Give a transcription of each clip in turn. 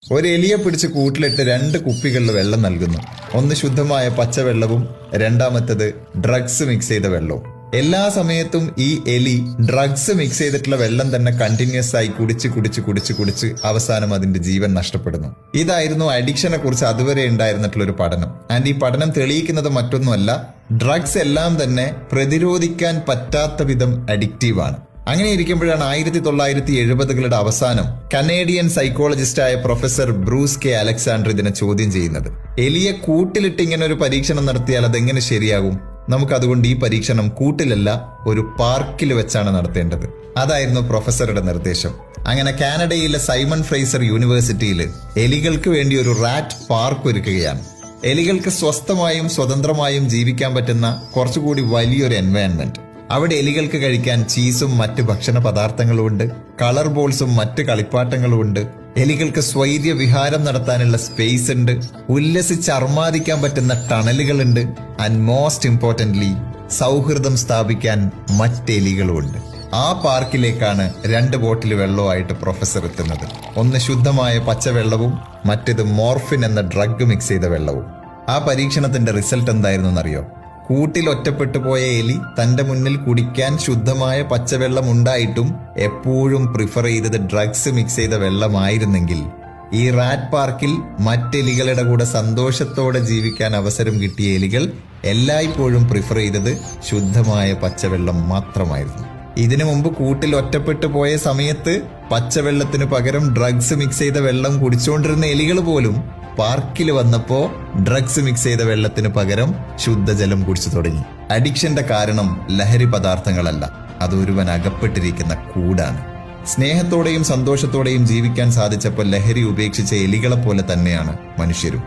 ഒരു എലിയെ പിടിച്ച് കൂട്ടിലിട്ട് 2 കുപ്പികളിൽ വെള്ളം നൽകുന്നു. ഒന്ന് ശുദ്ധമായ പച്ചവെള്ളവും രണ്ടാമത്തത് ഡ്രഗ്സ് മിക്സ് ചെയ്ത വെള്ളവും. എല്ലാ സമയത്തും ഈ എലി ഡ്രഗ്സ് മിക്സ് ചെയ്തിട്ടുള്ള വെള്ളം തന്നെ കണ്ടിന്യൂസ് ആയി കുടിച്ച് അവസാനം അതിന്റെ ജീവൻ നഷ്ടപ്പെടുന്നു. ഇതായിരുന്നു അഡിക്ഷനെ കുറിച്ച് അതുവരെ ഉണ്ടായിരുന്നിട്ടുള്ള ഒരു പഠനം. ആൻഡ് ഈ പഠനം തെളിയിക്കുന്നത് മറ്റൊന്നുമല്ല, ഡ്രഗ്സ് എല്ലാം തന്നെ പ്രതിരോധിക്കാൻ പറ്റാത്ത വിധം അഡിക്റ്റീവാണ്. അങ്ങനെ ഇരിക്കുമ്പോഴാണ് 1970കളുടെ അവസാനം കനേഡിയൻ സൈക്കോളജിസ്റ്റായ പ്രൊഫസർ ബ്രൂസ് കെ അലക്സാണ്ടർ ഇതിനെ ചോദ്യം ചെയ്യുന്നത്. എലിയെ കൂട്ടിലിട്ട് ഇങ്ങനെ ഒരു പരീക്ഷണം നടത്തിയാൽ അതെങ്ങനെ ശരിയാകും? നമുക്കതുകൊണ്ട് ഈ പരീക്ഷണം കൂട്ടിലല്ല, ഒരു പാർക്കിൽ വെച്ചാണ് നടത്തേണ്ടത്. അതായിരുന്നു പ്രൊഫസറുടെ നിർദ്ദേശം. അങ്ങനെ കാനഡയിലെ സൈമൺ ഫ്രേസർ യൂണിവേഴ്സിറ്റിയിൽ എലികൾക്ക് വേണ്ടി ഒരു റാറ്റ് പാർക്ക് ഒരുക്കുകയാണ്. എലികൾക്ക് സ്വസ്ഥമായും സ്വതന്ത്രമായും ജീവിക്കാൻ പറ്റുന്ന കുറച്ചുകൂടി വലിയൊരു എൻവയൺമെന്റ്. അവിടെ എലികൾക്ക് കഴിക്കാൻ ചീസും മറ്റ് ഭക്ഷണ പദാർത്ഥങ്ങളും ഉണ്ട്, കളർ ബോൾസും മറ്റ് കളിപ്പാട്ടങ്ങളും ഉണ്ട്. എലികൾക്ക് സ്വൈര്യ വിഹാരം നടത്താനുള്ള സ്പേസ് ഉണ്ട്, ഉല്ലസിച്ച് അർമാദിക്കാൻ പറ്റുന്ന ടണലുകളുണ്ട്. ആൻഡ് മോസ്റ്റ് ഇമ്പോർട്ടന്റ്ലി, സൗഹൃദം സ്ഥാപിക്കാൻ മറ്റെലികളും ഉണ്ട്. ആ പാർക്കിലേക്കാണ് 2 ബോട്ടിൽ വെള്ളവുമായിട്ട് പ്രൊഫസർ എത്തുന്നത്. ഒന്ന് ശുദ്ധമായ പച്ചവെള്ളവും മറ്റേത് മോർഫിൻ എന്ന ഡ്രഗ് മിക്സ് ചെയ്ത വെള്ളവും. ആ പരീക്ഷണത്തിന്റെ റിസൾട്ട് എന്തായിരുന്നു എന്നറിയോ? കൂട്ടിൽ ഒറ്റപ്പെട്ടു പോയ എലി തന്റെ മുന്നിൽ കുടിക്കാൻ ശുദ്ധമായ പച്ചവെള്ളം ഉണ്ടായിട്ടും എപ്പോഴും പ്രിഫർ ചെയ്തത് ഡ്രഗ്സ് മിക്സ് ചെയ്ത വെള്ളമായിരുന്നെങ്കിൽ, ഈ റാറ്റ് പാർക്കിൽ മറ്റെലികളുടെ കൂടെ സന്തോഷത്തോടെ ജീവിക്കാൻ അവസരം കിട്ടിയ എലികൾ എല്ലായ്പ്പോഴും പ്രിഫർ ചെയ്തത് ശുദ്ധമായ പച്ചവെള്ളം മാത്രമായിരുന്നു. ഇതിനു മുമ്പ് കൂട്ടിൽ ഒറ്റപ്പെട്ടു പോയ സമയത്ത് പച്ചവെള്ളത്തിന് പകരം ഡ്രഗ്സ് മിക്സ് ചെയ്ത വെള്ളം കുടിച്ചുകൊണ്ടിരുന്ന എലികൾ പോലും പാർക്കിൽ വന്നപ്പോ ഡ്രഗ്സ് മിക്സ് ചെയ്ത വെള്ളത്തിന് പകരം ശുദ്ധജലം കുടിച്ചു തുടങ്ങി. അഡിക്ഷന്റെ കാരണം ലഹരി പദാർത്ഥങ്ങളല്ല, അതൊരുവൻ അകപ്പെട്ടിരിക്കുന്ന കൂടാണ്. സ്നേഹത്തോടെയും സന്തോഷത്തോടെയും ജീവിക്കാൻ സാധിച്ചപ്പോൾ ലഹരി ഉപേക്ഷിച്ച എലികളെ പോലെ തന്നെയാണ് മനുഷ്യരും.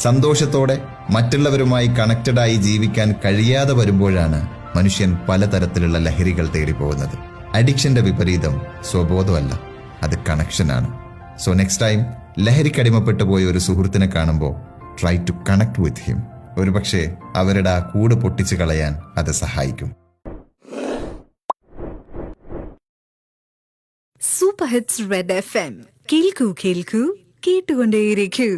സന്തോഷത്തോടെ മറ്റുള്ളവരുമായി കണക്റ്റഡായി ജീവിക്കാൻ കഴിയാതെ വരുമ്പോഴാണ് മനുഷ്യൻ പലതരത്തിലുള്ള ലഹരികൾ തേടിപ്പോകുന്നത്. അഡിക്ഷന്റെ വിപരീതം സ്വബോധമല്ല, അത് കണക്ഷനാണ്. സോ നെക്സ്റ്റ് ടൈം ലഹരിക്കടിമപ്പെട്ടു പോയ ഒരു സുഹൃത്തിനെ കാണുമ്പോൾ try to connect with him. ഒരുപക്ഷെ അവരുടെ ആ കൂട് പൊട്ടിച്ചു കളയാൻ അത് സഹായിക്കും. Super hits red FM. കേൾക്കൂ കേൾക്കൂ കേട്ടുകൊണ്ടേയിരിക്കൂ.